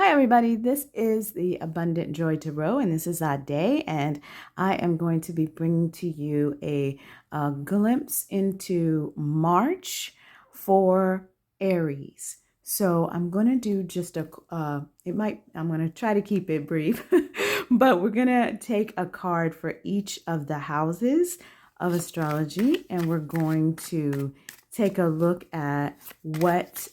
Hi everybody, this is the Abundant Joy Tarot and this is our day, and I am going to be bringing to you a glimpse into March for Aries. So I'm going to do just I'm going to try to keep it brief, but we're going to take a card for each of the houses of astrology, and we're going to take a look at what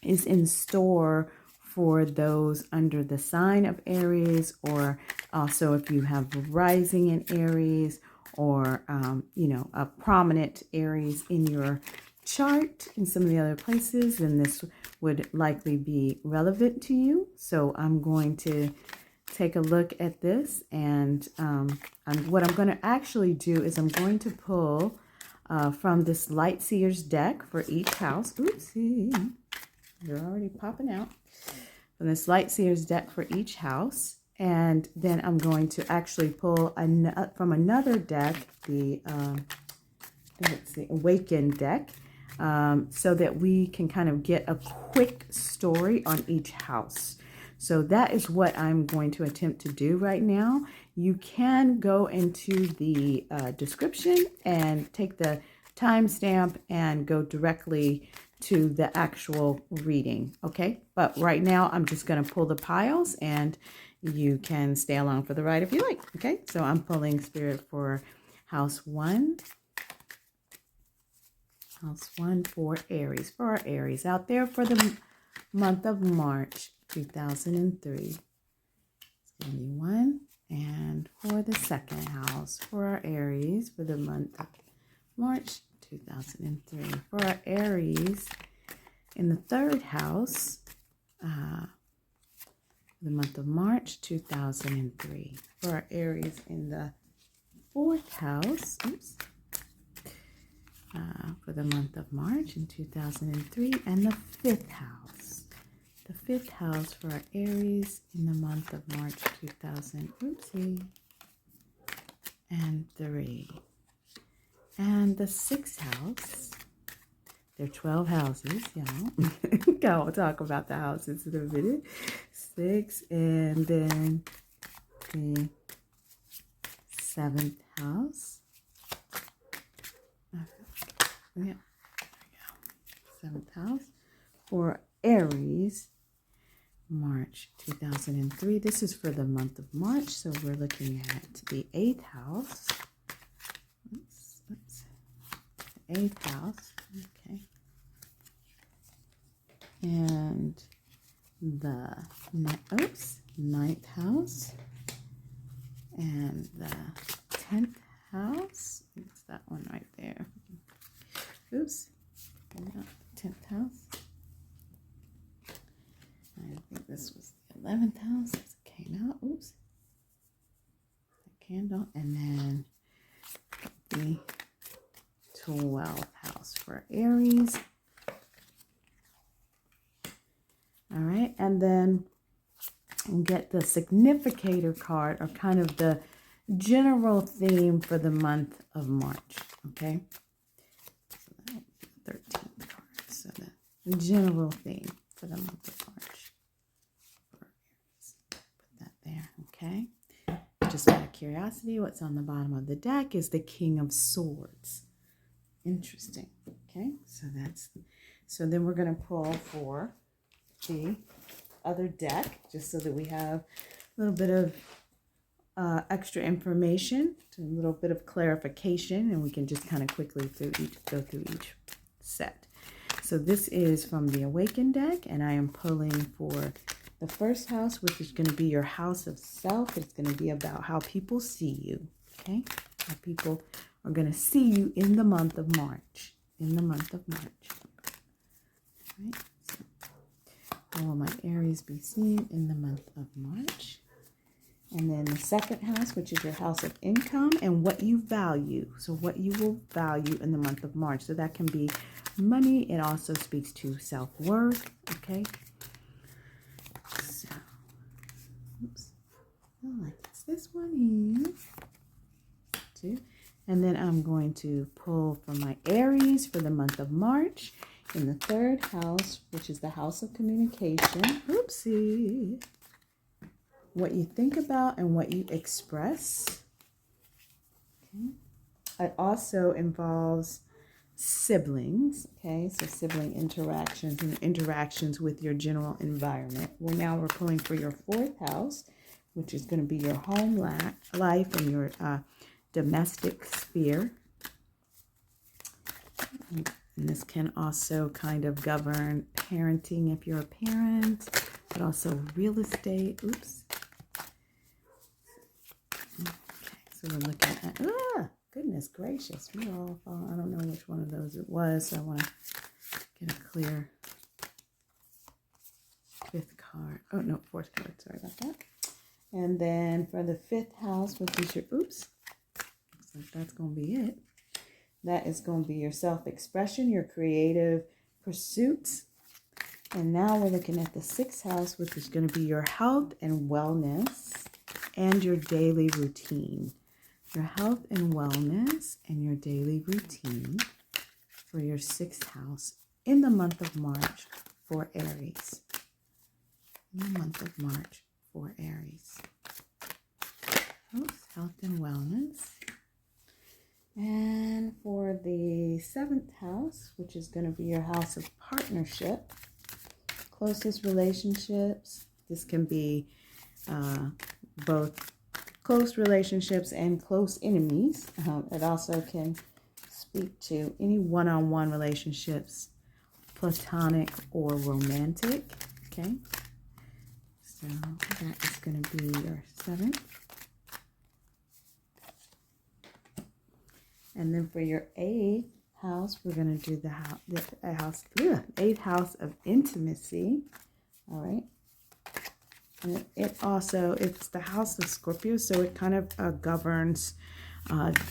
is in store for those under the sign of Aries, or also if you have rising in Aries, or a prominent Aries in your chart in some of the other places, then this would likely be relevant to you. So I'm going to take a look at this, and what I'm going to actually do is I'm going to pull from this Light Seers deck for each house. Oopsie, they're already popping out. From this Light Seers deck for each house, and then I'm going to actually pull from another deck, the Awakened deck, so that we can kind of get a quick story on each house. So that is what I'm going to attempt to do right now. You can go into the description and take the timestamp and go directly to the actual reading, okay? But right now, I'm just going to pull the piles, and you can stay along for the ride if you like, okay? So I'm pulling Spirit for House 1. House 1 for Aries, for our Aries out there for the month of March 2003. It's going to be 1. And for the second house for our Aries for the month of March 2003. For our Aries in the third house, the month of March 2003. For our Aries in the fourth house, for the month of March in 2003, and the fifth house. The fifth house for our Aries in the month of March 2003. And the sixth house, there are 12 houses, y'all. I'll talk about the houses in a minute. 6, and then the seventh house. Yeah, there we go. Seventh house for Aries, March 2003. This is for the month of March, so we're looking at the eighth house. Eighth house, okay, and the ninth house, and the 10th house. It's that one right there. Oops, 10th house. I think this was the 11th house as it came out. Oops, the candle, and then the 12th house for Aries. All right, and then we'll get the significator card, or kind of the general theme for the month of March, okay? So that would be the 13th card. So the general theme for the month of March for Aries. Put that there, okay? Just out of curiosity, what's on the bottom of the deck is the King of Swords. Interesting. Okay, so then we're going to pull for the other deck, just so that we have a little bit of extra information, a little bit of clarification, and we can just kind of quickly go through each set. So this is from the Awakened deck, and I am pulling for the first house, which is going to be your house of self. It's going to be about how people see you, okay? How people are going to see you in the month of March. In the month of March. All right. So, how will my Aries be seen in the month of March? And then the second house, which is your house of income and what you value. So what you will value in the month of March. So that can be money. It also speaks to self-worth. Okay. So, oops. Oh, I guess this one is 2. And then I'm going to pull from my Aries for the month of March In the third house, which is the house of communication, oopsie, what you think about and what you express. Okay. It also involves siblings, okay, so sibling interactions and interactions with your general environment. Well, now we're pulling for your fourth house, which is going to be your home life and your domestic sphere. And this can also kind of govern parenting if you're a parent, but also real estate. Oops. Okay, so we're looking at, goodness gracious, we all fall. I don't know which one of those it was, so I want to get a clear fifth card. Oh, no, fourth card. Sorry about that. And then for the fifth house, which is your, looks like that's going to be it. That is going to be your self-expression, your creative pursuits. And now we're looking at the sixth house, which is going to be your health and wellness and your daily routine. Your health and wellness and your daily routine for your sixth house in the month of March for Aries. In the month of March for Aries. Oops, health and wellness. And for the seventh house, which is going to be your house of partnership, closest relationships. This can be both close relationships and close enemies. It also can speak to any one-on-one relationships, platonic or romantic. Okay, so that is going to be your seventh. And then for your eighth house, we're going to do the eighth house of intimacy. All right. And it's the house of Scorpio, so it kind of governs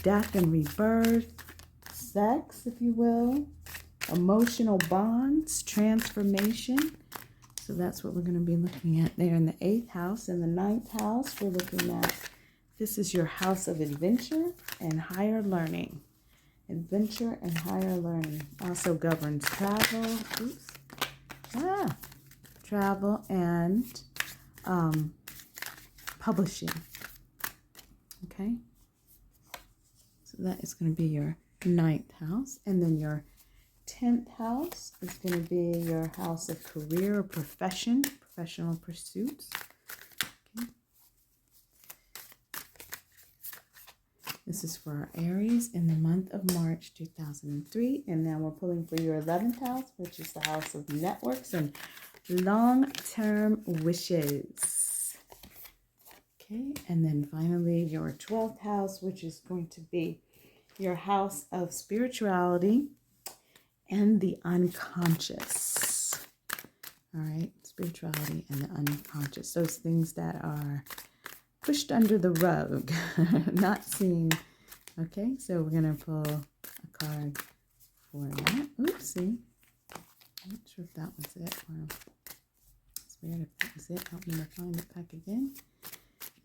death and rebirth, sex, if you will, emotional bonds, transformation. So that's what we're going to be looking at there in the eighth house. In the ninth house, we're looking at, this is your house of adventure and higher learning. Adventure and higher learning also governs travel. Travel and publishing. Okay, so that is going to be your ninth house, and then your 10th house is going to be your house of career or professional pursuits. Okay. This is for our Aries in the month of March 2003, and now we're pulling for your 11th house, which is the house of networks and long-term wishes. Okay, and then finally your 12th house, which is going to be your house of spirituality and the unconscious. All right, spirituality and the unconscious. Those things that are pushed under the rug, not seen. Okay, so we're going to pull a card for that. Oopsie. I'm not sure if that was it. Or it's weird if that was it. Help me to find it back again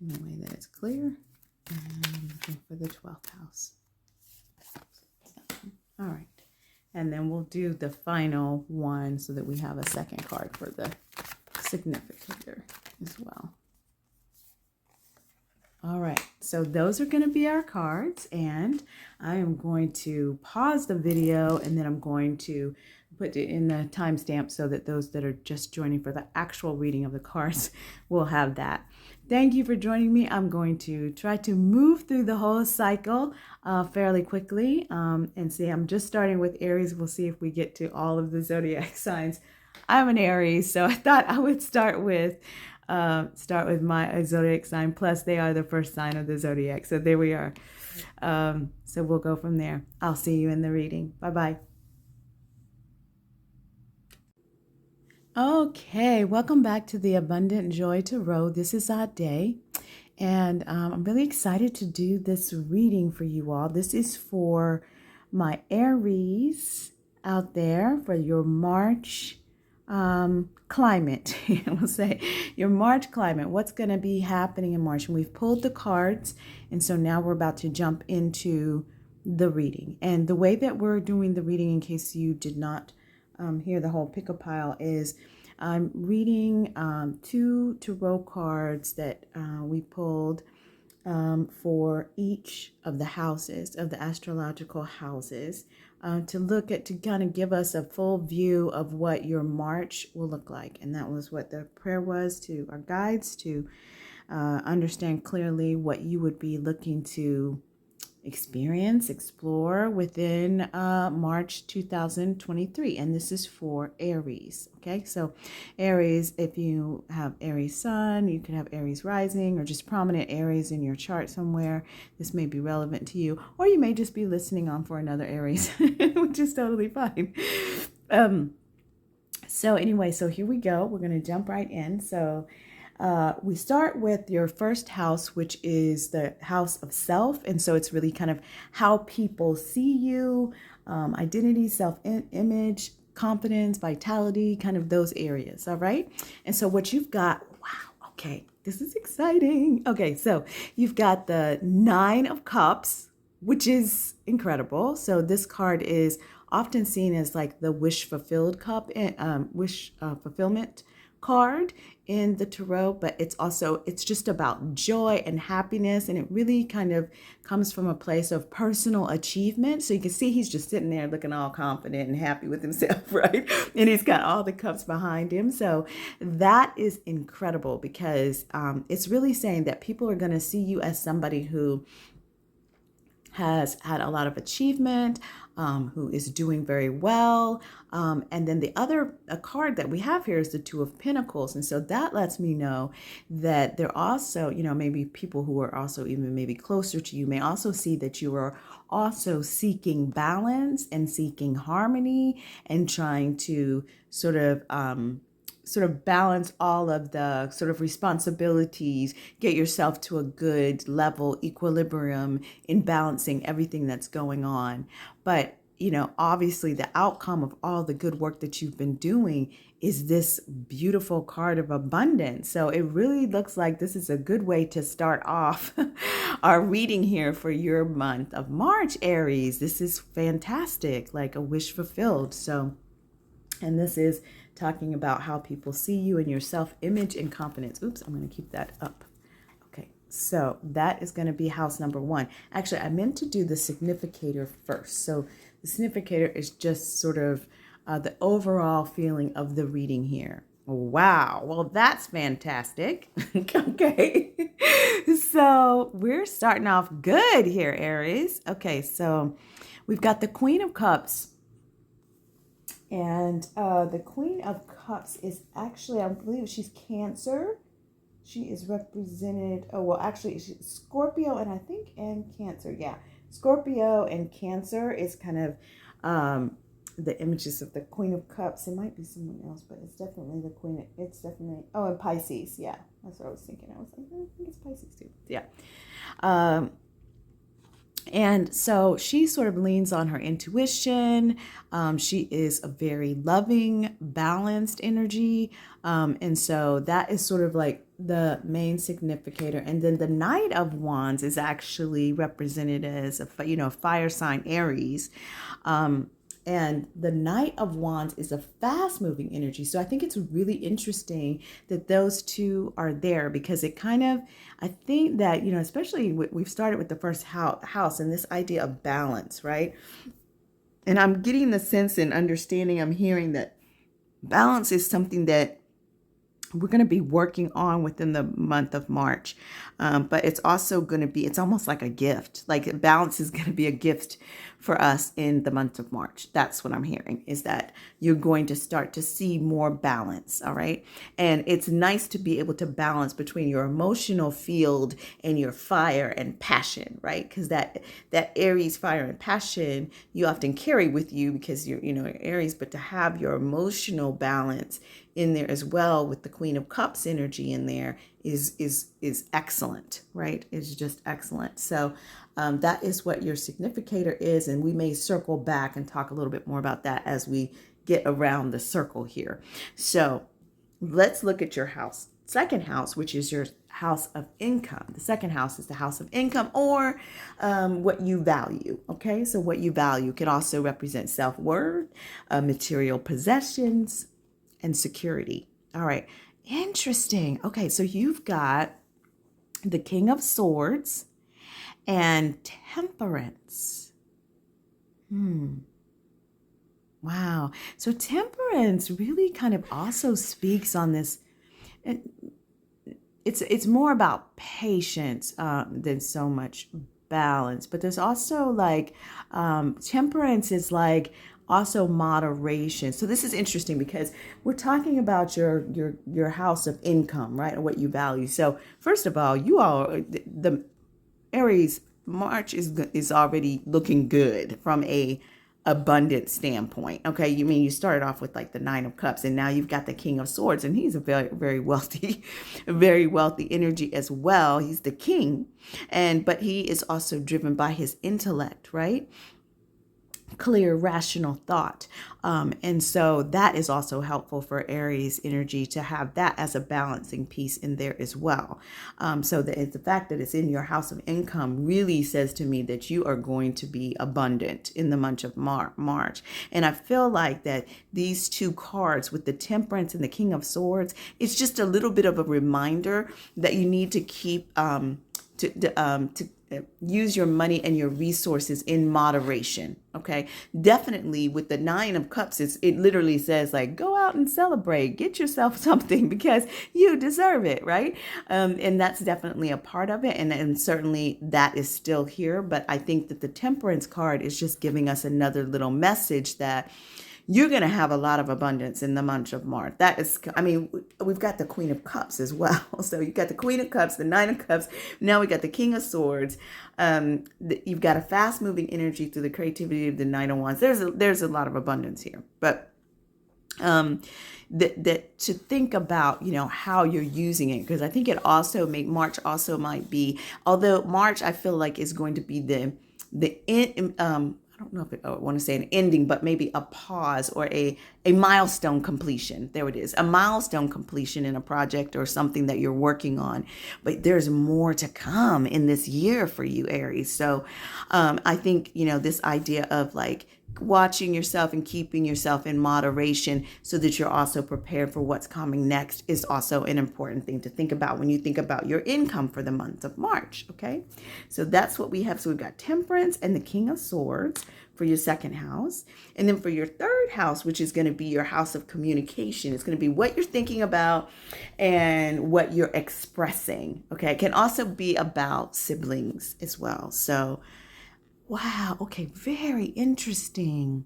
in a way that it's clear. And I'm looking for the 12th house. All right. And then we'll do the final one so that we have a second card for the significator as well. All right, so those are going to be our cards, and I am going to pause the video, and then I'm going to put it in the timestamp so that those that are just joining for the actual reading of the cards will have that. Thank you for joining me. I'm going to try to move through the whole cycle fairly quickly and see. I'm just starting with Aries. We'll see if we get to all of the zodiac signs. I'm an Aries, so I thought I would start with my zodiac sign, plus they are the first sign of the zodiac. So there we are. So we'll go from there. I'll see you in the reading. Bye-bye. Okay, welcome back to the Abundant Joy Tarot. This is our day, and I'm really excited to do this reading for you all. This is for my Aries out there for your March climate. We'll say your March climate. What's going to be happening in March? And we've pulled the cards, and so now we're about to jump into the reading. And the way that we're doing the reading, in case you did not here, the whole pick a pile is I'm reading 2 tarot cards that we pulled for each of the houses, of the astrological houses, to kind of give us a full view of what your March will look like. And that was what the prayer was to our guides, to understand clearly what you would be looking to experience, explore within March 2023. And this is for Aries. Okay, so Aries, if you have Aries sun, you can have Aries rising or just prominent Aries in your chart somewhere. This may be relevant to you, or you may just be listening on for another Aries, which is totally fine. So anyway, so here we go. We're going to jump right in. So we start with your first house, which is the house of self. And so it's really kind of how people see you, identity, self-image, confidence, vitality, kind of those areas. All right. And so what you've got, wow, okay, this is exciting. Okay, so you've got the 9 of Cups, which is incredible. So this card is often seen as like the wish fulfilled cup, wish fulfillment card in the tarot, but it's just about joy and happiness, and it really kind of comes from a place of personal achievement. So you can see he's just sitting there looking all confident and happy with himself, right? And he's got all the cups behind him. So that is incredible because it's really saying that people are going to see you as somebody who has had a lot of achievement, who is doing very well. And then the other card that we have here is the 2 of Pentacles. And so that lets me know that they're also, maybe people who are also even maybe closer to you may also see that you are also seeking balance and seeking harmony and trying to sort of balance all of the sort of responsibilities, get yourself to a good level, equilibrium in balancing everything that's going on. But, obviously the outcome of all the good work that you've been doing is this beautiful card of abundance. So it really looks like this is a good way to start off our reading here for your month of March, Aries. This is fantastic, like a wish fulfilled. So, and this is talking about how people see you and your self-image and confidence. Oops, I'm going to keep that up. Okay, so that is going to be house number 1. Actually, I meant to do the significator first. So the significator is just sort of the overall feeling of the reading here. Wow, well, that's fantastic. Okay, so we're starting off good here, Aries. Okay, so we've got the Queen of Cups. And the Queen of Cups is actually, I believe she's Cancer. She is represented, she's Scorpio and Cancer. Yeah, Scorpio and Cancer is kind of the images of the Queen of Cups. It might be someone else, but it's definitely the Queen. It's definitely, and Pisces. Yeah, that's what I was thinking. I was like, I think it's Pisces too. Yeah. And so she sort of leans on her intuition. She is a very loving, balanced energy. And so that is sort of like the main significator. And then the Knight of Wands is actually represented as a fire sign, Aries. And the Knight of Wands is a fast-moving energy. So I think it's really interesting that those two are there because it kind of, I think that, especially we've started with the first house and this idea of balance, right? And I'm getting the sense and understanding, I'm hearing that balance is something that we're going to be working on within the month of March. But it's also going to be, it's almost like a gift. Like balance is going to be a gift for us in the month of March. That's what I'm hearing, is that you're going to start to see more balance. All right. And it's nice to be able to balance between your emotional field and your fire and passion, right? Because that Aries fire and passion you often carry with you because you're, Aries, but to have your emotional balance in there as well with the Queen of Cups energy in there is excellent, right? It's just excellent. So that is what your significator is. And we may circle back and talk a little bit more about that as we get around the circle here. So let's look at your house. second house, which is your house of income. The second house is the house of income, or what you value. Okay, so what you value can also represent self-worth, material possessions, and security. All right, interesting. Okay, so you've got the King of Swords and Temperance. Wow. So Temperance really kind of also speaks on this. It's more about patience than so much balance. But there's also like Temperance is like also moderation. So this is interesting because we're talking about your house of income, right? Or what you value. So first of all, you all, the Aries, March is already looking good from a abundant standpoint. Okay, you mean you started off with like the Nine of Cups, and now you've got the King of Swords, and he's a very, very wealthy, very wealthy energy as well. He's the king, but he is also driven by his intellect, right? Clear, rational thought. And so that is also helpful for Aries energy to have that as a balancing piece in there as well. So the fact that it's in your house of income really says to me that you are going to be abundant in the month of March. And I feel like that these two cards with the Temperance and the King of Swords, it's just a little bit of a reminder that you need to keep to use your money and your resources in moderation. Okay, definitely with the Nine of Cups, it literally says like, go out and celebrate, get yourself something because you deserve it, right? And that's definitely a part of it, and certainly that is still here. But I think that the Temperance card is just giving us another little message that you're going to have a lot of abundance in the month of March. That is, I mean, we've got the Queen of Cups as well. So you've got the Queen of Cups, the Nine of Cups. Now we got the King of Swords. You've got a fast moving energy through the creativity of the Nine of Wands. There's a lot of abundance here. But that to think about, how you're using it, because I think it also March also might be, although March I feel like is going to be the end. I don't know if I want to say an ending, but maybe a pause or a milestone completion. There it is, a milestone completion in a project or something that you're working on. But there's more to come in this year for you, Aries. So I think, this idea of like watching yourself and keeping yourself in moderation so that you're also prepared for what's coming next is also an important thing to think about when you think about your income for the month of March. Okay, so that's what we have. So we've got Temperance and the King of Swords for your second house. And then for your third house, which is going to be your house of communication, it's going to be what you're thinking about and what you're expressing. Okay, it can also be about siblings as well. So wow. Okay. Very interesting.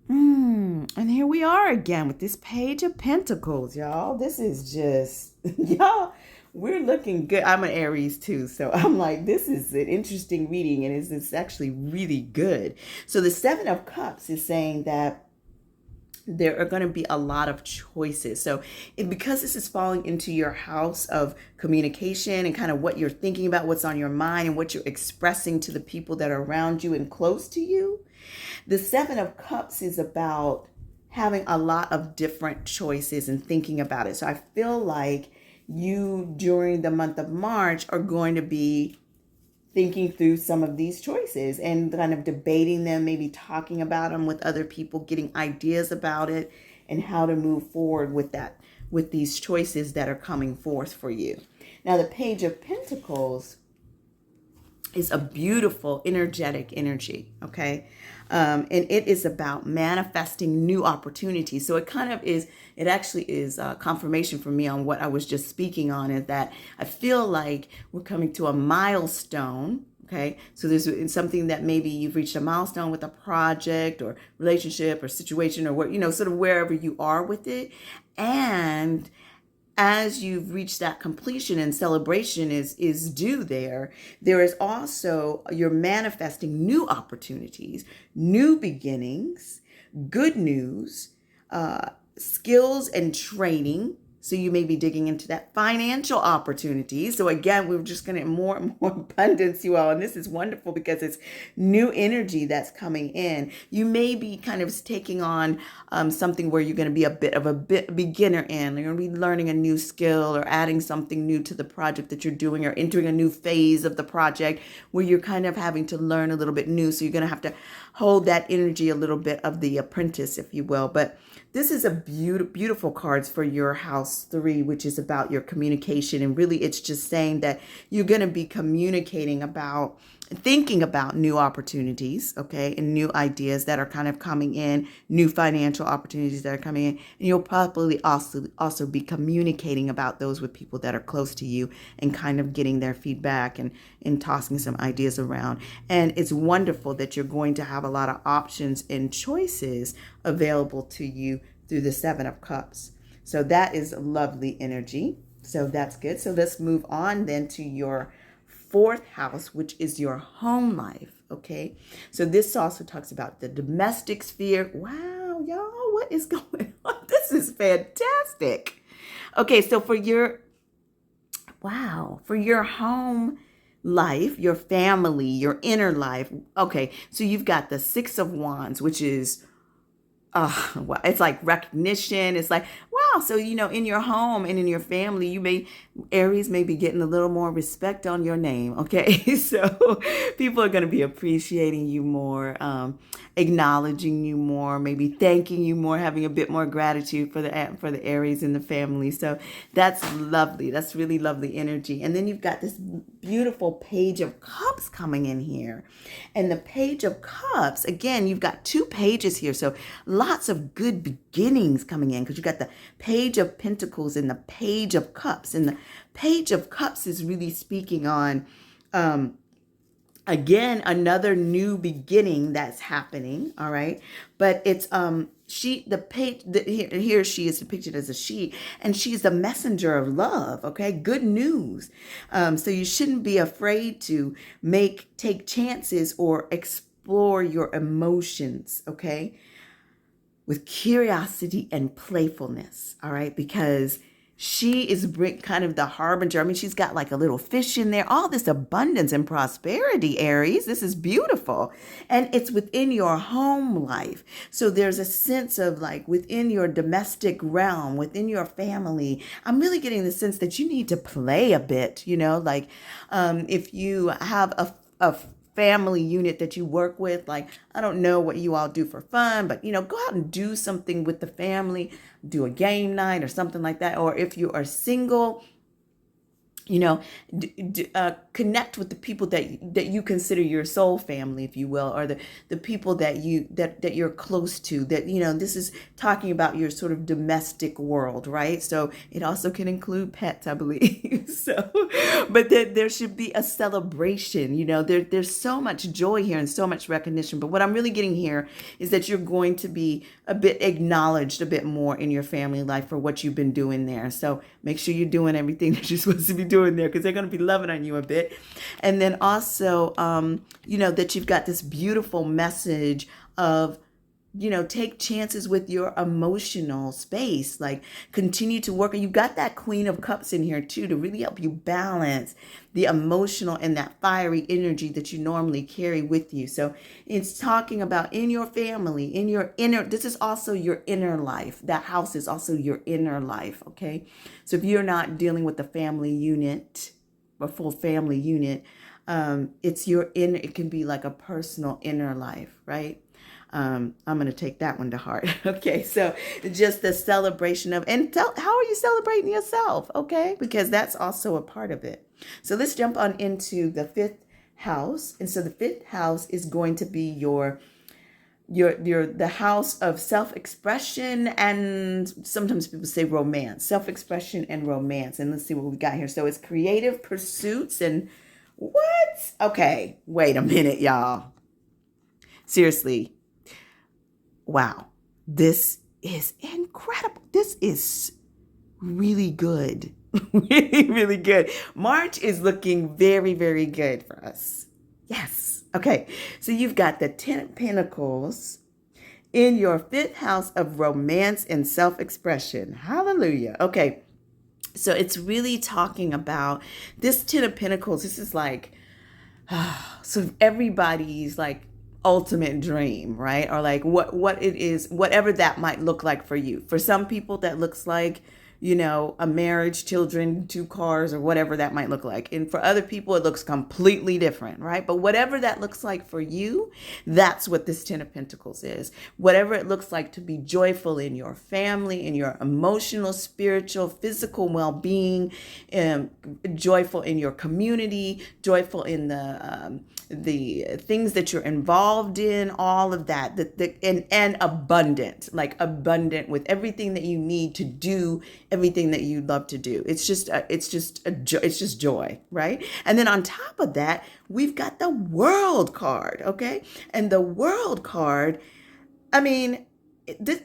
And here we are again with this Page of Pentacles, y'all. This is just, y'all, we're looking good. I'm an Aries too. So I'm like, this is an interesting reading, and it's actually really good. So the Seven of Cups is saying that there are going to be a lot of choices. So because this is falling into your house of communication and kind of what you're thinking about, what's on your mind and what you're expressing to the people that are around you and close to you, the Seven of Cups is about having a lot of different choices and thinking about it. So I feel like you during the month of March are going to be thinking through some of these choices and kind of debating them, maybe talking about them with other people, getting ideas about it and how to move forward with these choices that are coming forth for you. Now, the Page of Pentacles is a beautiful, energetic energy, okay? And it is about manifesting new opportunities. So it actually is confirmation for me on what I was just speaking on, is that I feel like we're coming to a milestone. Okay, so there's something that maybe you've reached a milestone with a project or relationship or situation or what, sort of wherever you are with it. And as you've reached that completion and celebration is due there is also, you're manifesting new opportunities, new beginnings, good news, skills and training, So you may be digging into that financial opportunity. So again, we're just going to more and more abundance, you all. And this is wonderful because it's new energy that's coming in. You may be kind of taking on something where you're going to be a bit of a beginner in. You're going to be learning a new skill or adding something new to the project that you're doing, or entering a new phase of the project where you're kind of having to learn a little bit new. So you're going to have to hold that energy a little bit of the apprentice, if you will. But this is a beautiful cards for your house 3, which is about your communication. And really, it's just saying that you're going to be communicating about, thinking about new opportunities, okay, and new ideas that are kind of coming in, new financial opportunities that are coming in. And you'll probably also be communicating about those with people that are close to you and kind of getting their feedback and tossing some ideas around. And it's wonderful that you're going to have a lot of options and choices available to you through the 7 of Cups. So that is lovely energy. So that's good. So let's move on then to your 4th house, which is your home life. Okay. So this also talks about the domestic sphere. Wow, y'all, what is going on? This is fantastic. Okay. So for your home life, your family, your inner life. Okay. So you've got the 6 of Wands, which is well, it's like recognition. It's like, wow. So, in your home and in your family, Aries may be getting a little more respect on your name. Okay. So people are going to be appreciating you more, acknowledging you more, maybe thanking you more, having a bit more gratitude for the Aries in the family. So that's lovely. That's really lovely energy. And then you've got this beautiful Page of Cups coming in here. And the Page of Cups, again, you've got 2 pages here. So lots of good beginnings coming in, because you got the Page of Pentacles and the Page of Cups. And the Page of Cups is really speaking on, again, another new beginning that's happening. All right. But it's, she is depicted as a she, and she's the messenger of love. Okay. Good news. So you shouldn't be afraid to take chances or explore your emotions. Okay. With curiosity and playfulness. All right. Because she is kind of the harbinger. I mean, she's got like a little fish in there, all this abundance and prosperity, Aries. This is beautiful. And it's within your home life. So there's a sense of like within your domestic realm, within your family. I'm really getting the sense that you need to play a bit, like if you have a family unit that you work with, like, I don't know what you all do for fun, but, go out and do something with the family, do a game night or something like that. Or if you are single, connect with the people that you consider your soul family, if you will, or the people that you're close to, that, this is talking about your sort of domestic world, right? So it also can include pets, I believe. So, but there should be a celebration, there's so much joy here and so much recognition. But what I'm really getting here is that you're going to be a bit acknowledged a bit more in your family life for what you've been doing there. So make sure you're doing everything that you're supposed to be doing there, because they're going to be loving on you a bit. And then also, that you've got this beautiful message of, take chances with your emotional space, like continue to work. And you've got that Queen of Cups in here too, to really help you balance the emotional and that fiery energy that you normally carry with you. So it's talking about in your family, in your inner, this is also your inner life. That house is also your inner life. Okay. So if you're not dealing with the family unit, a full family unit, it's your inner, it can be like a personal inner life, right? I'm going to take that one to heart. Okay. So just the celebration of, and how are you celebrating yourself? Okay. Because that's also a part of it. So let's jump on into the 5th house. And so the 5th house is going to be the house of self-expression, and sometimes people say romance, self-expression and romance. And let's see what we got here. So it's creative pursuits and what? Okay. Wait a minute, y'all. Seriously. Wow, this is incredible. This is really good. Really, really good. March is looking very, very good for us. Yes. Okay. So you've got the 10 of Pentacles in your 5th house of romance and self-expression. Hallelujah. Okay. So it's really talking about this Ten of Pentacles. This is like, so everybody's like ultimate dream, right? Or like what it is, whatever that might look like for you. For some people that looks like, a marriage, children, 2 cars, or whatever that might look like. And for other people, it looks completely different, right? But whatever that looks like for you, that's what this Ten of Pentacles is. Whatever it looks like to be joyful in your family, in your emotional, spiritual, physical well-being, joyful in your community, joyful in the things that you're involved in, all of that, and abundant, like abundant with everything that you need to do everything that you love to do. It's just joy, right? And then on top of that, we've got the World card, okay? And the World card, I mean, it's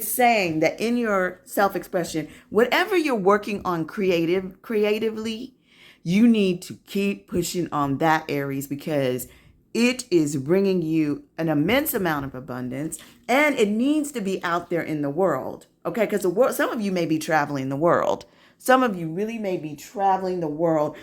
saying that in your self-expression, whatever you're working on creatively, you need to keep pushing on that, Aries, because it is bringing you an immense amount of abundance, and it needs to be out there in the world, okay? Because some of you may be traveling the world. Some of you really may be traveling the world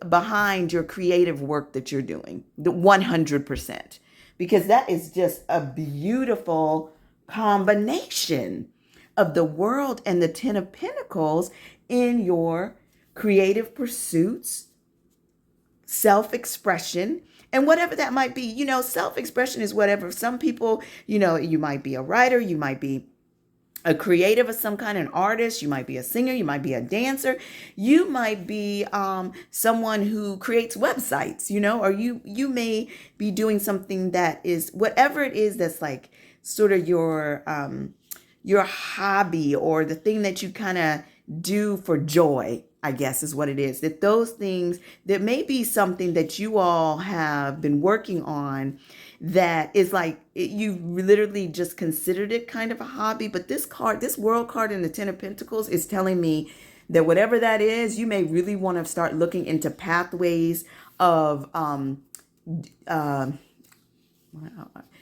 behind your creative work that you're doing, the 100%, because that is just a beautiful combination of the world and the Ten of Pentacles in your creative pursuits, self-expression, and whatever that might be. Self-expression is whatever. Some people, you might be a writer, you might be a creative of some kind, an artist, you might be a singer, you might be a dancer, you might be someone who creates websites, or you may be doing something that is whatever it is that's like sort of your hobby, or the thing that you kind of do for joy, I guess is what it is. That those things, that may be something that you all have been working on that is like, you literally just considered it kind of a hobby. But this World card in the Ten of Pentacles is telling me that whatever that is, you may really want to start looking into pathways of,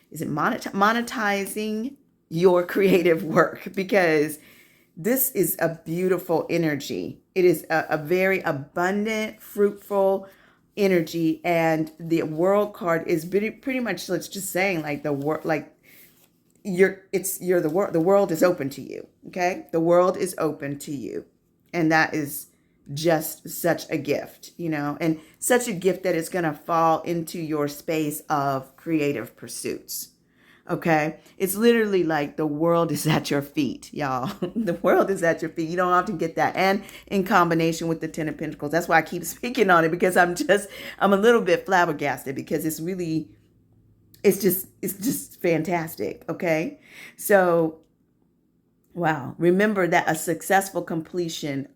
is it monetizing your creative work, because this is a beautiful energy. It is a very abundant, fruitful energy, and the World card is pretty much, let's just saying, like the world, like you're the world. The world is open to you. Okay, the world is open to you, and that is just such a gift, and such a gift that it's gonna fall into your space of creative pursuits. Okay, it's literally like the world is at your feet, y'all. The world is at your feet. You don't often get that, and in combination with the Ten of Pentacles. That's why I keep speaking on it, because I'm a little bit flabbergasted, because it's just fantastic. Okay, so wow, remember that a successful completion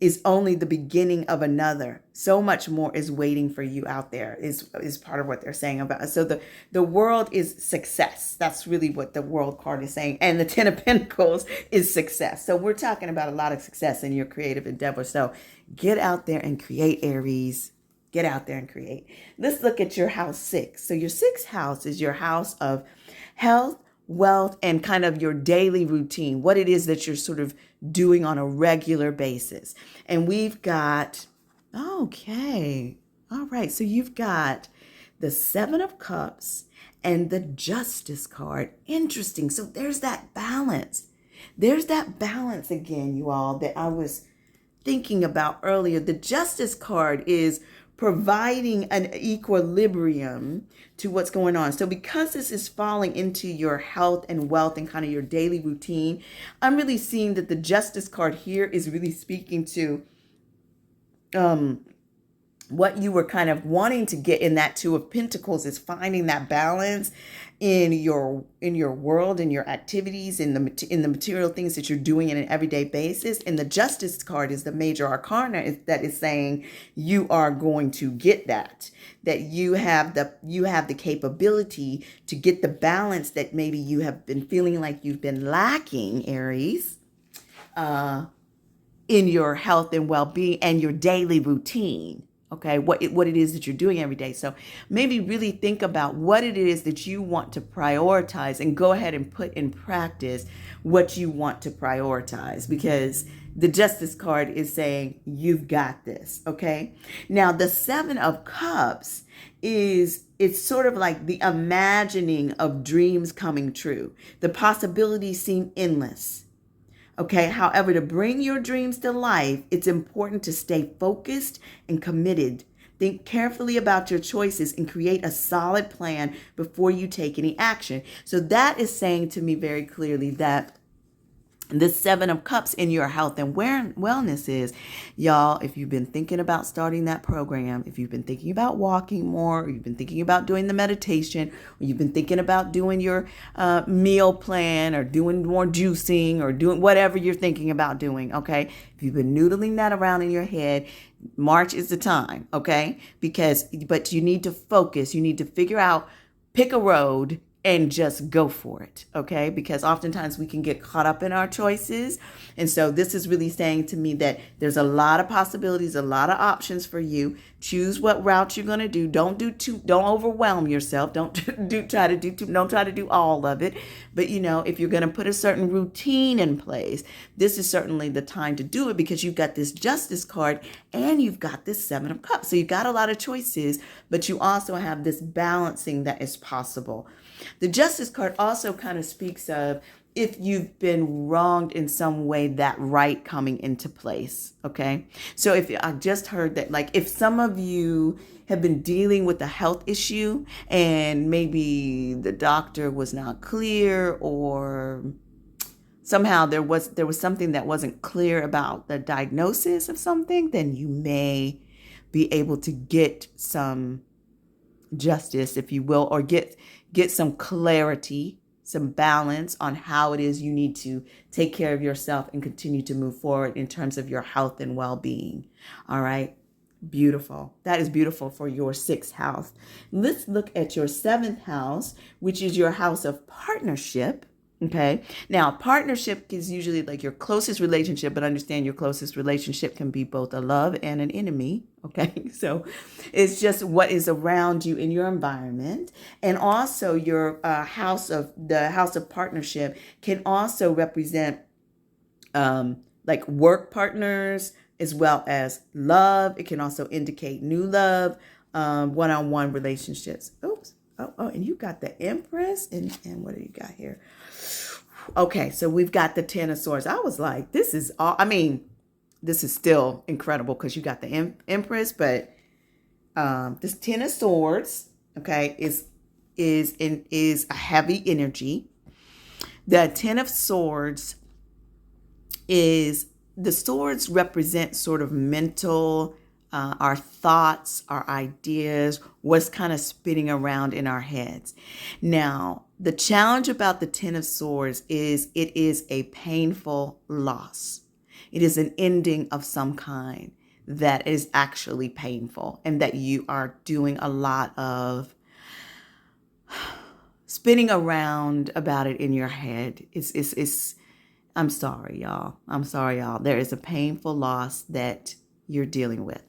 is only the beginning of another. So much more is waiting for you out there, is part of what they're saying about. So the world is success. That's really what the World card is saying. And the Ten of Pentacles is success. So we're talking about a lot of success in your creative endeavor. So get out there and create, Aries. Get out there and create. Let's look at your house 6. So your 6th house is your house of health, wealth, and kind of your daily routine, what it is that you're sort of doing on a regular basis. And we've got, okay, all right, so you've got the 7 of Cups and the Justice card. Interesting. So there's that balance. There's that balance again, you all, that I was thinking about earlier. The Justice card is providing an equilibrium to what's going on. So because this is falling into your health and wealth and kind of your daily routine, I'm really seeing that the Justice card here is really speaking to what you were kind of wanting to get in that 2 of Pentacles, is finding that balance in your world, in your activities, in the material things that you're doing on an everyday basis. And the Justice card is the major arcana that is saying you are going to get that you have the capability to get the balance that maybe you have been feeling like you've been lacking, Aries, in your health and well-being and your daily routine. Okay, what it is that you're doing every day. So maybe really think about what it is that you want to prioritize and go ahead and put in practice what you want to prioritize, because the Justice card is saying you've got this. Okay, now the Seven of Cups it's sort of like the imagining of dreams coming true. The possibilities seem endless. Okay, however, to bring your dreams to life, it's important to stay focused and committed. Think carefully about your choices and create a solid plan before you take any action. So that is saying to me very clearly that the Seven of Cups in your health and wellness is, y'all, if you've been thinking about starting that program, if you've been thinking about walking more, or you've been thinking about doing the meditation, or you've been thinking about doing your meal plan, or doing more juicing, or doing whatever you're thinking about doing, okay? If you've been noodling that around in your head, March is the time, okay? But you need to focus. You need to figure out, pick a road and just go for it, okay? Because oftentimes we can get caught up in our choices. And so this is really saying to me that there's a lot of possibilities, a lot of options for you. Choose what route you're going to do. Don't overwhelm yourself. Don't try to do all of it. But if you're going to put a certain routine in place, this is certainly the time to do it, because you've got this Justice card and you've got this Seven of Cups. So you've got a lot of choices, but you also have this balancing that is possible. The Justice card also kind of speaks of if you've been wronged in some way, that right coming into place. Okay. So if I just heard that, like, if some of you have been dealing with a health issue and maybe the doctor was not clear, or somehow there was something that wasn't clear about the diagnosis of something, then you may be able to get some justice, if you will, or get some clarity, some balance on how it is you need to take care of yourself and continue to move forward in terms of your health and well-being. All right. Beautiful. That is beautiful for your 6th house. Let's look at your 7th house, which is your house of partnership. Okay. Now, partnership is usually like your closest relationship, but understand your closest relationship can be both a love and an enemy. Okay. So it's just what is around you in your environment. And also your house of partnership can also represent like work partners as well as love. It can also indicate new love, one-on-one relationships. Oops. Oh, and you got the Empress and what do you got here? Okay, so we've got the Ten of Swords. I was like, this is still incredible because you got the Empress, but this Ten of Swords, okay, is a heavy energy. The Ten of Swords the swords represent sort of mental, our thoughts, our ideas, what's kind of spinning around in our heads. Now, the challenge about the Ten of Swords is it is a painful loss. It is an ending of some kind that is actually painful, and that you are doing a lot of spinning around about it in your head. I'm sorry, y'all. There is a painful loss that you're dealing with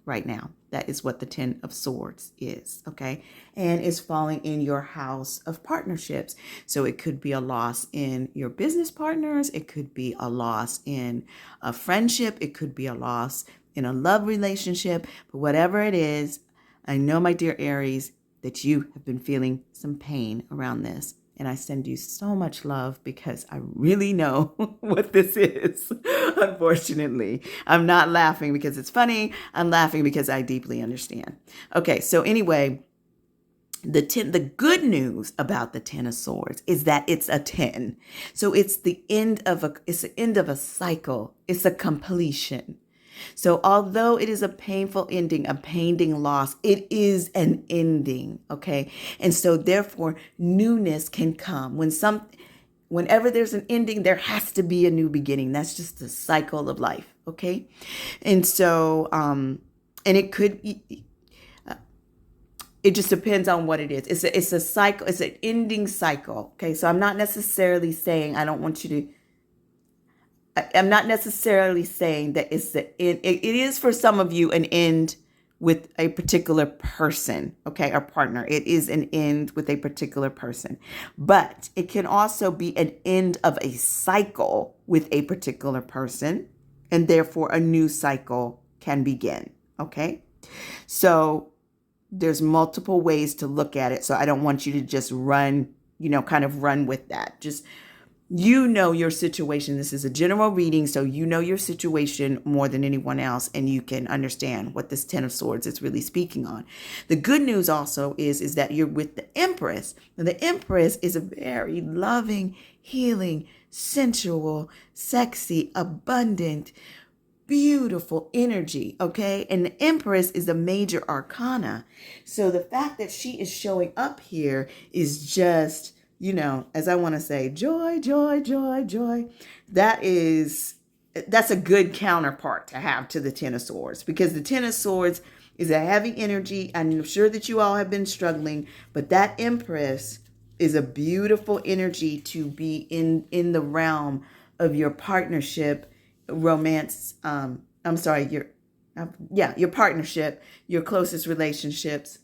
right now. That is what the Ten of Swords is, okay? And it's falling in your house of partnerships. So it could be a loss in your business partners. It could be a loss in a friendship. It could be a loss in a love relationship. But whatever it is, I know, my dear Aries, that you have been feeling some pain around this. And I send you so much love because I really know what this is, unfortunately. I'm not laughing because it's funny. I'm laughing because I deeply understand. Okay, so anyway, the good news about the Ten of Swords is that it's a 10. So it's the end of a cycle. It's a completion. So although it is a painful ending, a painting loss, it is an ending, okay? And so therefore, newness can come. Whenever there's an ending, there has to be a new beginning. That's just the cycle of life, okay? And so, and it could be, it just depends on what it is. It's a cycle. It's an ending cycle, okay? So I'm not necessarily saying I'm not necessarily saying that it's the end. It is for some of you an end with a particular person, okay, or partner. It is an end with a particular person. But it can also be an end of a cycle with a particular person, and therefore a new cycle can begin, okay? So there's multiple ways to look at it. So I don't want you to just run, kind of run with that. Just your situation. This is a general reading, so your situation more than anyone else, and you can understand what this Ten of Swords is really speaking on. The good news also is that you're with the Empress. Now, the Empress is a very loving, healing, sensual, sexy, abundant, beautiful energy, okay? And the Empress is a major arcana. So the fact that she is showing up here is just, as I want to say, joy, joy, joy, joy. That's a good counterpart to have to the Ten of Swords, because the Ten of Swords is a heavy energy. I'm sure that you all have been struggling, but that Empress is a beautiful energy to be in the realm of your partnership, romance. Your partnership, your closest relationships,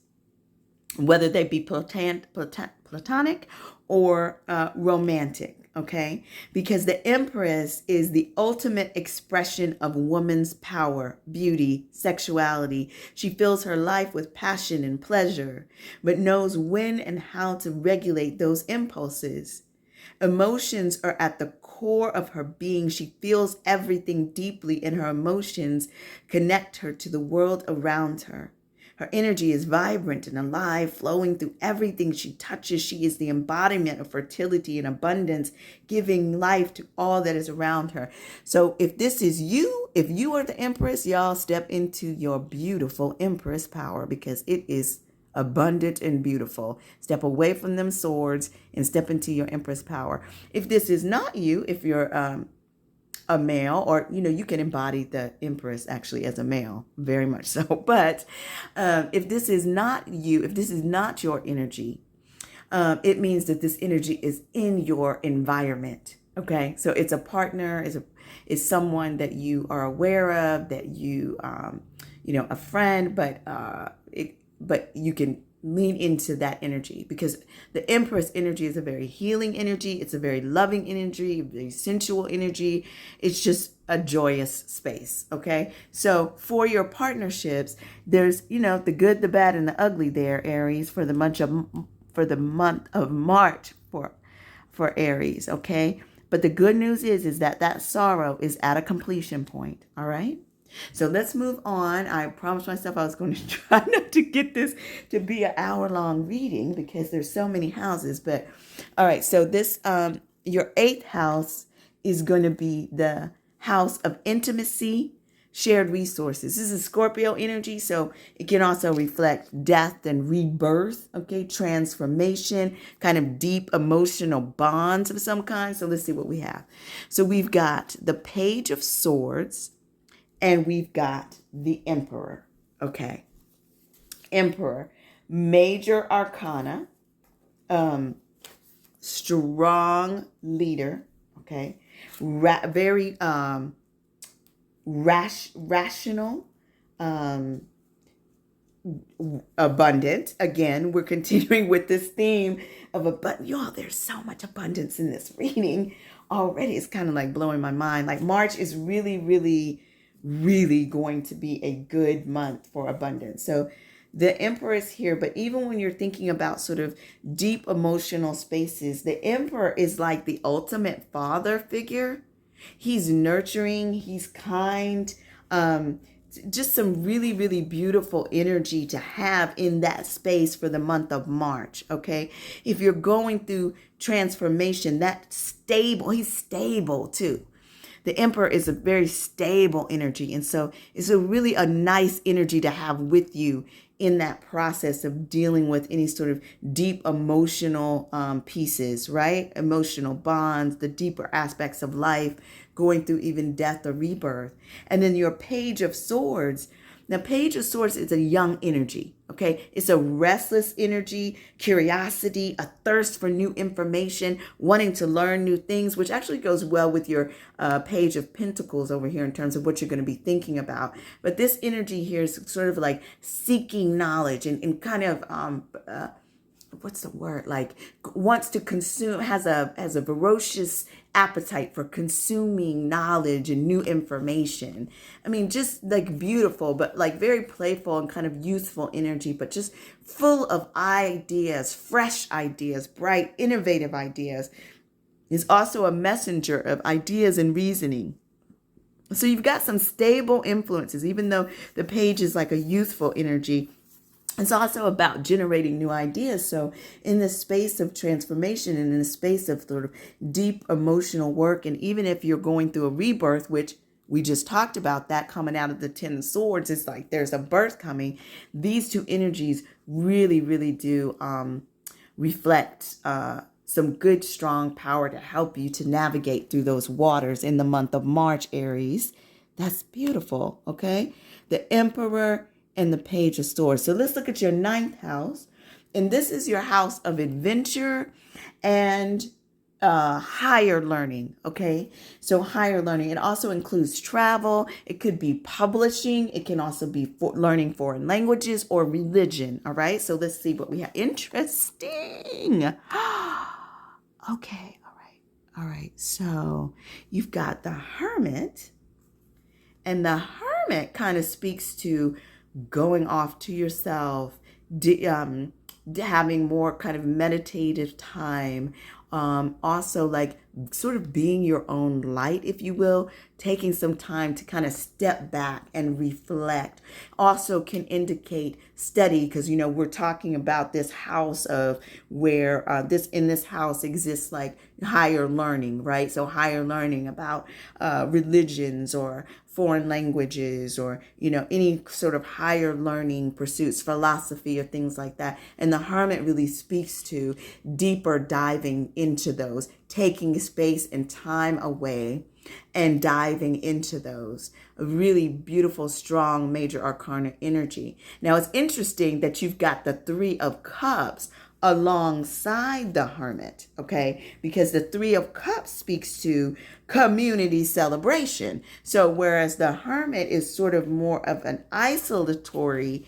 whether they be platonic or romantic, okay? Because the Empress is the ultimate expression of woman's power, beauty, sexuality. She fills her life with passion and pleasure, but knows when and how to regulate those impulses. Emotions are at the core of her being. She feels everything deeply, and her emotions connect her to the world around her. Her energy is vibrant and alive, flowing through everything she touches. She is the embodiment of fertility and abundance, giving life to all that is around her. So if this is you, if you are the Empress, y'all step into your beautiful Empress power, because it is abundant and beautiful. Step away from them swords and step into your Empress power. If this is not you, if you're a male, or you can embody the Empress actually as a male, very much so. But if this is not you, if this is not your energy, it means that this energy is in your environment. Okay, so it's a partner, is someone that you are aware of, that you a friend, but you can lean into that energy, because the Empress energy is a very healing energy. It's a very loving energy, a very sensual energy. It's just a joyous space. Okay. So for your partnerships, there's, the good, the bad, and the ugly there, Aries, for the month of March for Aries. Okay. But the good news is that sorrow is at a completion point. All right. So let's move on. I promised myself I was going to try not to get this to be an hour-long reading, because there's so many houses. But all right, so this your 8th house is going to be the house of intimacy, shared resources. This is Scorpio energy, so it can also reflect death and rebirth, okay, transformation, kind of deep emotional bonds of some kind. So let's see what we have. So we've got the Page of Swords, and we've got the Emperor, okay? Emperor, major arcana, strong leader, okay? Very rational, abundant. Again, we're continuing with this theme of abundance. Y'all, there's so much abundance in this reading already. It's kind of like blowing my mind. Like March is really, really, really going to be a good month for abundance. So the Emperor is here, but even when you're thinking about sort of deep emotional spaces, the Emperor is like the ultimate father figure. He's nurturing, he's kind, just some really, really beautiful energy to have in that space for the month of March, okay? If you're going through transformation, that's stable. He's stable too. The Emperor is a very stable energy. And so it's a really a nice energy to have with you in that process of dealing with any sort of deep emotional pieces, right? Emotional bonds, the deeper aspects of life, going through even death or rebirth. And then your Page of Swords. Now, Page of Swords is a young energy, okay? It's a restless energy, curiosity, a thirst for new information, wanting to learn new things, which actually goes well with your Page of Pentacles over here in terms of what you're going to be thinking about. But this energy here is sort of like seeking knowledge and kind of what's the word, like wants to consume, has a ferocious appetite for consuming knowledge and new information. I mean, just like beautiful, but like very playful and kind of youthful energy, but just full of ideas, fresh ideas, bright, innovative ideas. Is also a messenger of ideas and reasoning. So you've got some stable influences, even though the page is like a youthful energy. It's also about generating new ideas. So in the space of transformation and in the space of sort of deep emotional work, and even if you're going through a rebirth, which we just talked about that coming out of the Ten of Swords, it's like there's a birth coming. These two energies really, really do reflect some good, strong power to help you to navigate through those waters in the month of March, Aries. That's beautiful, okay? The Emperor and the Page of Swords. So let's look at your 9th house. And this is your house of adventure and higher learning, okay? So higher learning. It also includes travel. It could be publishing. It can also be learning foreign languages or religion, all right? So let's see what we have. Interesting. Okay, all right. So you've got the Hermit. And the Hermit kind of speaks to going off to yourself, having more kind of meditative time, also like sort of being your own light, if you will, taking some time to kind of step back and reflect. Also can indicate study, because we're talking about this house of where in this house exists like higher learning, right? So higher learning about religions or foreign languages or any sort of higher learning pursuits, philosophy or things like that. And the Hermit really speaks to deeper diving into those, taking space and time away and diving into those. A really beautiful, strong major arcana energy. Now it's interesting that you've got the Three of Cups alongside the Hermit, okay? Because the Three of Cups speaks to community celebration. So whereas the Hermit is sort of more of an isolatory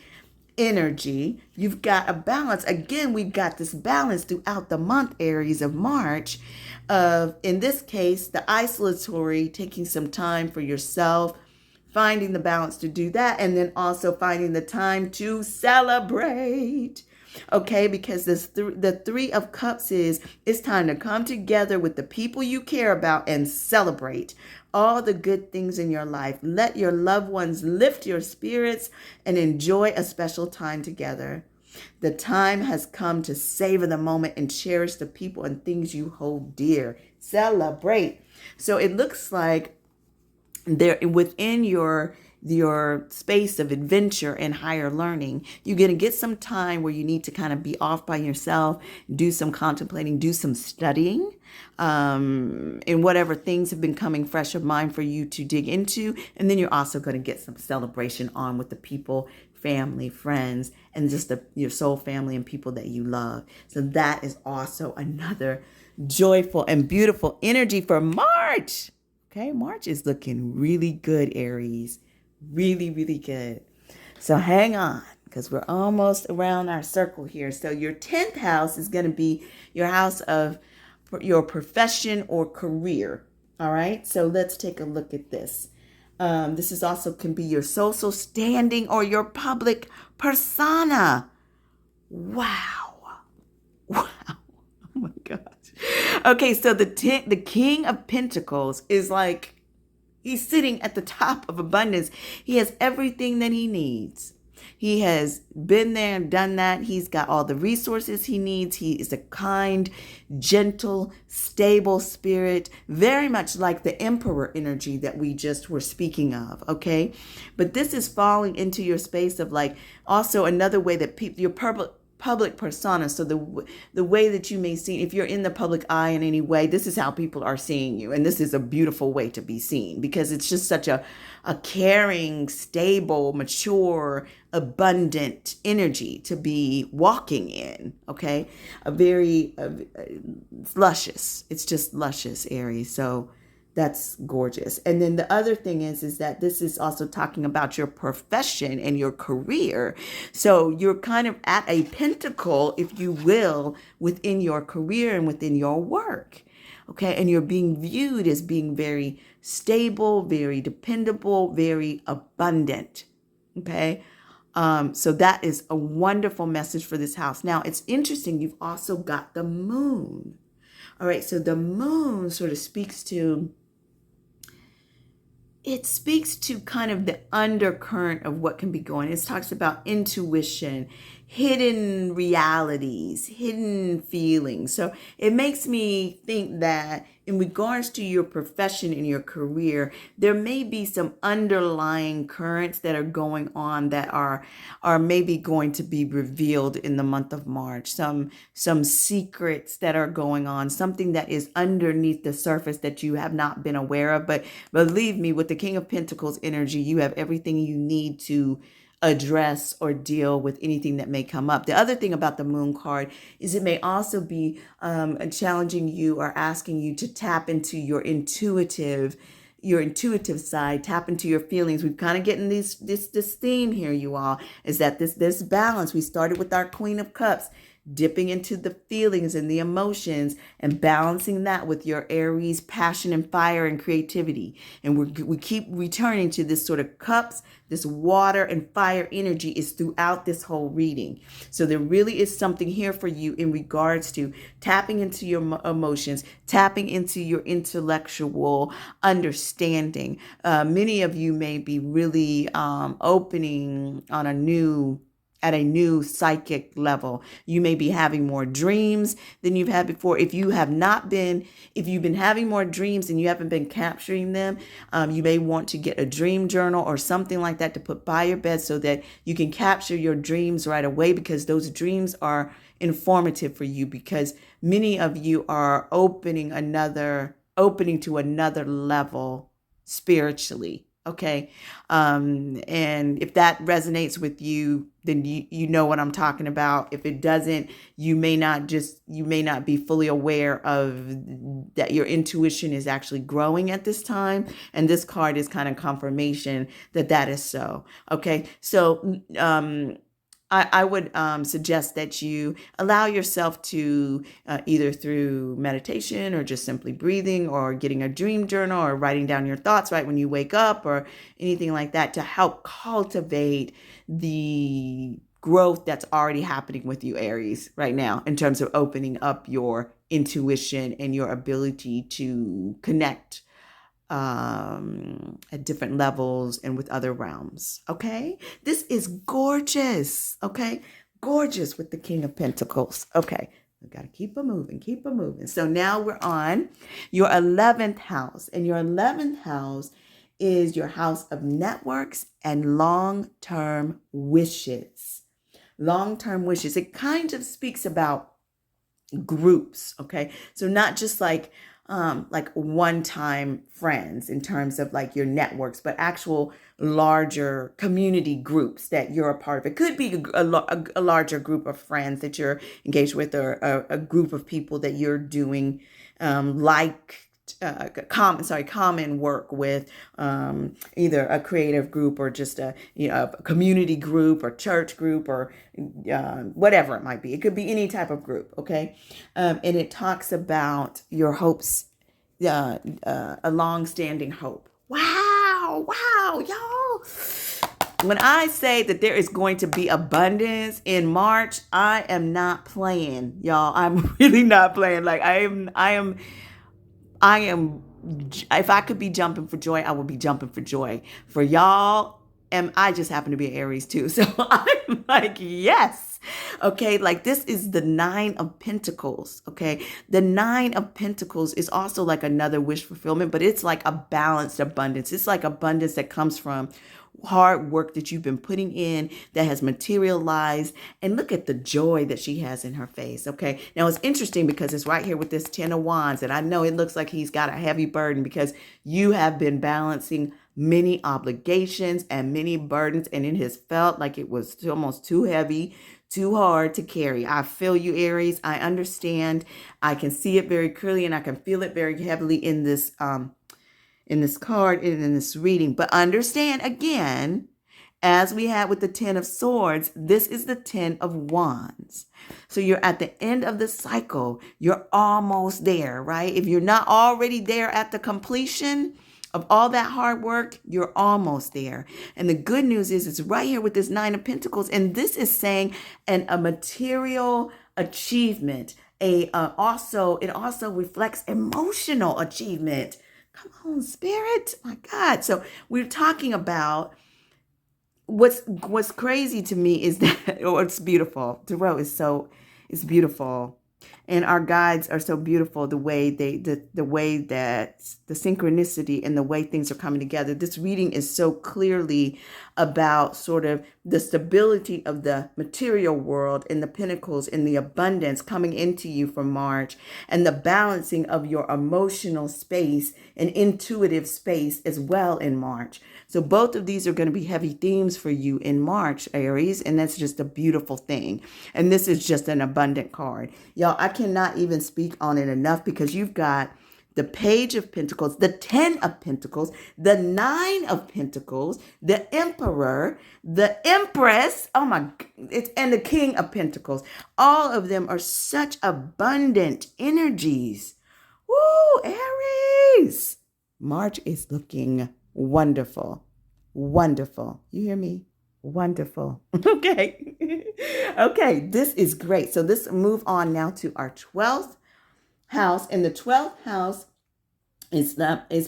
energy, you've got a balance. Again, we've got this balance throughout the month, Aries, of March, of, in this case, the isolatory, taking some time for yourself, finding the balance to do that, and then also finding the time to celebrate. Okay, because the Three of Cups is, it's time to come together with the people you care about and celebrate all the good things in your life. Let your loved ones lift your spirits and enjoy a special time together. The time has come to savor the moment and cherish the people and things you hold dear. Celebrate. So it looks like there within your space of adventure and higher learning, you're going to get some time where you need to kind of be off by yourself, do some contemplating, do some studying, and whatever things have been coming fresh of mind for you to dig into. And then you're also going to get some celebration on with the people, family, friends, and just your soul family and people that you love. So that is also another joyful and beautiful energy for March. Okay, March is looking really good, Aries. Really, really good. So hang on, because we're almost around our circle here. So your 10th house is going to be your house of your profession or career. All right. So let's take a look at this. This is also can be your social standing or your public persona. Wow. Oh my gosh. Okay. So the King of Pentacles is like, he's sitting at the top of abundance. He has everything that he needs. He has been there and done that. He's got all the resources he needs. He is a kind, gentle, stable spirit, very much like the Emperor energy that we just were speaking of, okay? But this is falling into your space of like, also another way that your public persona. So the way that you may see, if you're in the public eye in any way, this is how people are seeing you. And this is a beautiful way to be seen, because it's just such a caring, stable, mature, abundant energy to be walking in. Okay. A very luscious. It's just luscious, Aries. So that's gorgeous. And then the other thing is that this is also talking about your profession and your career. So you're kind of at a pinnacle, if you will, within your career and within your work. Okay. And you're being viewed as being very stable, very dependable, very abundant. Okay. So that is a wonderful message for this house. Now, it's interesting. You've also got the moon. All right. So the moon sort of speaks to kind of the undercurrent of what can be going. It talks about intuition, hidden realities, hidden feelings. So it makes me think that in regards to your profession and your career, there may be some underlying currents that are going on that are maybe going to be revealed in the month of March. Some secrets that are going on, something that is underneath the surface that you have not been aware of. But believe me, with the King of Pentacles energy, you have everything you need to address or deal with anything that may come up. The other thing about the moon card is it may also be challenging you or asking you to tap into your intuitive side, tap into your feelings. We've kind of getting this theme here, you all, is that this balance. We started with our Queen of Cups, dipping into the feelings and the emotions and balancing that with your Aries passion and fire and creativity. And we keep returning to this sort of cups, this water and fire energy is throughout this whole reading. So there really is something here for you in regards to tapping into your emotions, tapping into your intellectual understanding. Many of you may be really opening on at a new psychic level. You may be having more dreams than you've had before. If you've been having more dreams and you haven't been capturing them, you may want to get a dream journal or something like that to put by your bed so that you can capture your dreams right away, because those dreams are informative for you, because many of you are opening to another level spiritually. Okay. And if that resonates with you, then you know what I'm talking about. If it doesn't, you may not be fully aware of that your intuition is actually growing at this time. And this card is kind of confirmation that is so. Okay. So, I would suggest that you allow yourself to either through meditation or just simply breathing or getting a dream journal or writing down your thoughts right when you wake up or anything like that to help cultivate the growth that's already happening with you, Aries, right now, in terms of opening up your intuition and your ability to connect at different levels and with other realms. Okay. This is gorgeous. Okay. Gorgeous with the King of Pentacles. Okay. We've got to keep it moving. So now we're on your 11th house, and your 11th house is your house of networks and long-term wishes. Long-term wishes. It kind of speaks about groups. Okay. So not just like one-time friends in terms of like your networks, but actual larger community groups that you're a part of. It could be a larger group of friends that you're engaged with, or a group of people that you're doing common work with, either a creative group or just a community group or church group or whatever it might be. It could be any type of group. Okay. And it talks about your hopes, a long-standing hope. Wow, y'all. When I say that there is going to be abundance in March, I am not playing, y'all. I'm really not playing. Like I am, if I could be jumping for joy, I would be jumping for joy for y'all. And I just happen to be an Aries too. So I'm like, yes. Okay. Like this is the 9 of Pentacles. Okay. The 9 of Pentacles is also like another wish fulfillment, but it's like a balanced abundance. It's like abundance that comes from hard work that you've been putting in that has materialized. And look at the joy that she has in her face. Okay. Now it's interesting because it's right here with this 10 of Wands. And I know it looks like he's got a heavy burden because you have been balancing many obligations and many burdens. And it has felt like it was almost too heavy, too hard to carry. I feel you, Aries. I understand. I can see it very clearly and I can feel it very heavily in this card and in this reading. But understand again, as we had with the 10 of Swords, this is the 10 of Wands. So you're at the end of the cycle. You're almost there, right? If you're not already there at the completion of all that hard work, you're almost there. And the good news is it's right here with this 9 of Pentacles. And this is saying a material achievement. It also reflects emotional achievement. Come on, Spirit. My God. So we're talking about what's crazy to me is that, it's beautiful. Tarot it's beautiful. And our guides are so beautiful, the way the way that the synchronicity and the way things are coming together. This reading is so clearly about sort of the stability of the material world and the pentacles and the abundance coming into you for March, and the balancing of your emotional space and intuitive space as well in March. So both of these are going to be heavy themes for you in March, Aries, and that's just a beautiful thing. And this is just an abundant card. Y'all, I cannot even speak on it enough because you've got the Page of Pentacles, the 10 of Pentacles, the 9 of Pentacles, the Emperor, the Empress, and the King of Pentacles. All of them are such abundant energies. Woo, Aries! March is looking wonderful. Wonderful. You hear me? Wonderful. Okay. Okay, this is great. So let's move on now to our 12th house. And the 12th house is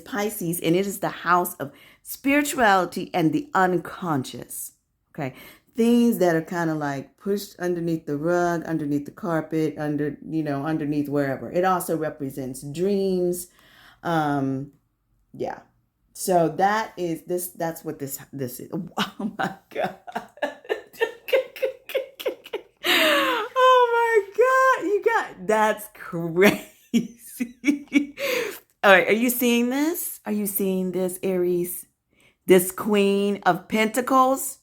Pisces, and it is the house of spirituality and the unconscious. Okay. Things that are kind of like pushed underneath the rug, underneath the carpet, underneath wherever. It also represents dreams. Yeah. So that's what this is. Oh my God. Oh my God. That's crazy. All right. Are you seeing this? Are you seeing this, Aries? This Queen of Pentacles.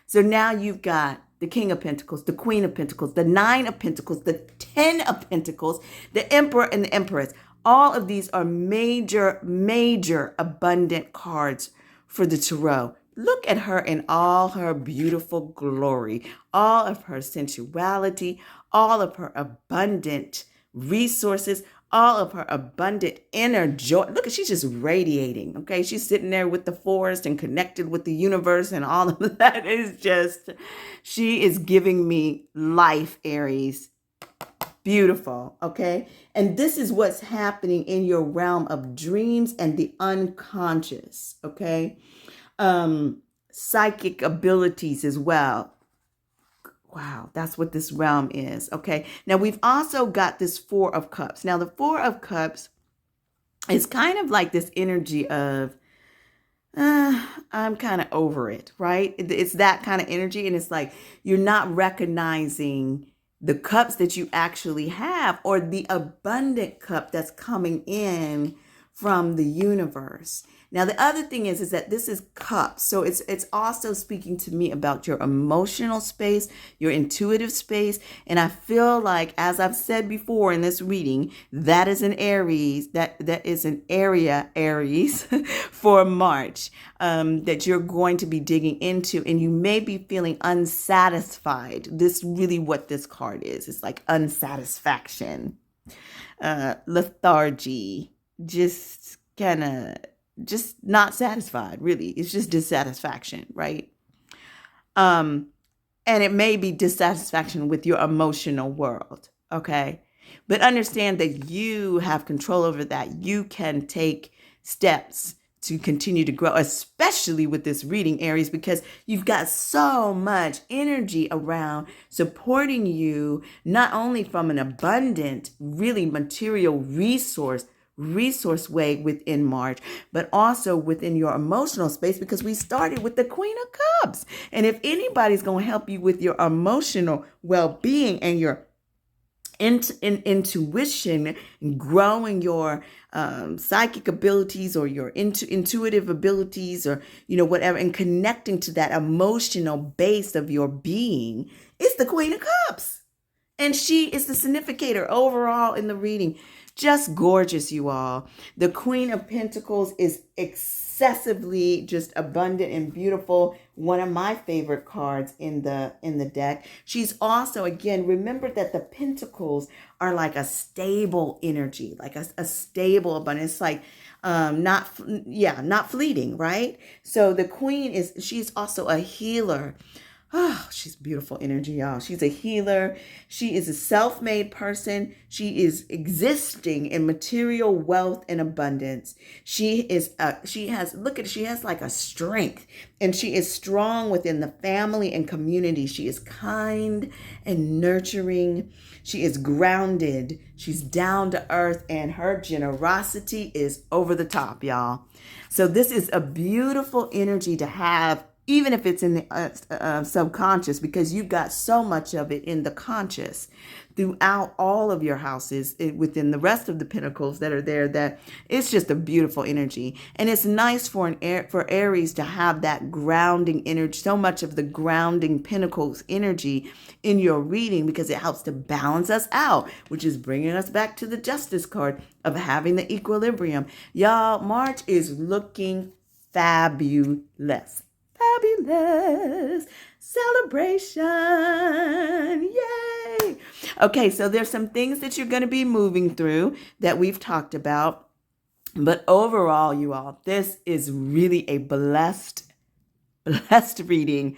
So now you've got the King of Pentacles, the Queen of Pentacles, the 9 of Pentacles, the 10 of Pentacles, the Emperor and the Empress. All of these are major, major abundant cards for the Tarot. Look at her in all her beautiful glory, all of her sensuality, all of her abundant resources, all of her abundant inner joy. Look, she's just radiating. Okay. She's sitting there with the forest and connected with the universe, and all of that is just, she is giving me life, Aries. Beautiful. Okay. And this is what's happening in your realm of dreams and the unconscious. Okay. Psychic abilities as well. Wow. That's what this realm is. Okay. Now we've also got this 4 of Cups. Now the 4 of Cups is kind of like this energy of, I'm kind of over it, right? It's that kind of energy. And it's like, you're not recognizing the cups that you actually have, or the abundant cup that's coming in from the universe. Now, the other thing is that this is cups. So it's also speaking to me about your emotional space, your intuitive space. And I feel like, as I've said before in this reading, that is an Aries, that is an area, Aries, for March, that you're going to be digging into. And you may be feeling unsatisfied. This really what this card is. It's like unsatisfaction, lethargy, just not satisfied, really. It's just dissatisfaction, right? And it may be dissatisfaction with your emotional world, okay? But understand that you have control over that. You can take steps to continue to grow, especially with this reading, Aries, because you've got so much energy around supporting you, not only from an abundant, really material resource resource way within March, but also within your emotional space, because we started with the Queen of Cups. And if anybody's going to help you with your emotional well-being and your intuition, growing your psychic abilities or your intuitive abilities, or whatever, and connecting to that emotional base of your being, it's the Queen of Cups. And she is the significator overall in the reading. Just gorgeous, you all. The Queen of Pentacles is excessively just abundant and beautiful. One of my favorite cards in the deck. She's also, again, remember that the Pentacles are like a stable energy, like a stable abundance, like not fleeting, right? So the Queen she's also a healer. Oh, she's beautiful energy, y'all. She's a healer. She is a self-made person. She is existing in material wealth and abundance. She has like a strength, and she is strong within the family and community. She is kind and nurturing. She is grounded. She's down to earth, and her generosity is over the top, y'all. So this is a beautiful energy to have, even if it's in the subconscious, because you've got so much of it in the conscious throughout all of your houses within the rest of the pentacles that are there, that it's just a beautiful energy. And it's nice for Aries to have that grounding energy, so much of the grounding pentacles energy in your reading, because it helps to balance us out, which is bringing us back to the Justice card of having the equilibrium. Y'all, March is looking fabulous. Fabulous celebration. Yay. Okay, so there's some things that you're going to be moving through that we've talked about. But overall, you all, this is really a blessed reading.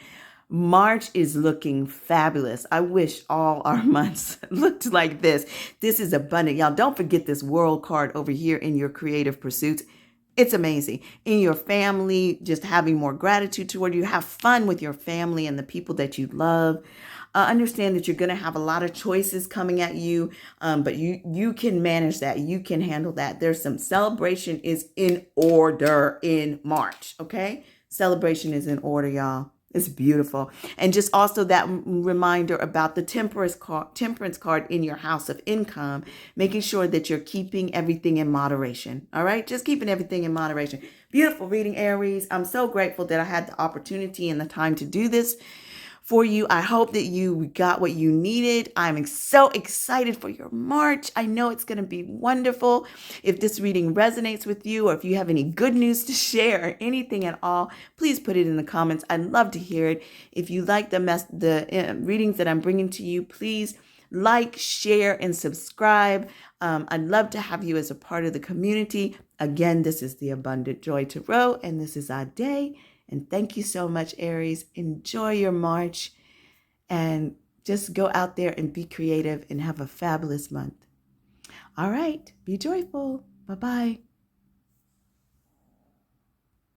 March is looking fabulous. I wish all our months looked like this. This is abundant. Y'all, don't forget this world card over here in your creative pursuits. It's amazing. In your family, just having more gratitude toward you. Have fun with your family and the people that you love. Understand that you're going to have a lot of choices coming at you, but you can manage that. You can handle that. There's some celebration is in order in March, okay? Celebration is in order, y'all. It's beautiful. And just also that reminder about the temperance card in your house of income, making sure that you're keeping everything in moderation. All right. Just keeping everything in moderation. Beautiful reading, Aries. I'm so grateful that I had the opportunity and the time to do this for you. I hope that you got what you needed. I'm so excited for your March. I know it's going to be wonderful. If this reading resonates with you, or if you have any good news to share or anything at all, please put it in the comments. I'd love to hear it. If you like the readings that I'm bringing to you, please like, share, and subscribe. I'd love to have you as a part of the community. Again, this is the Abundant Joy Tarot, and this is our day. And thank you so much, Aries. Enjoy your March, and just go out there and be creative and have a fabulous month. All right. Be joyful. Bye-bye.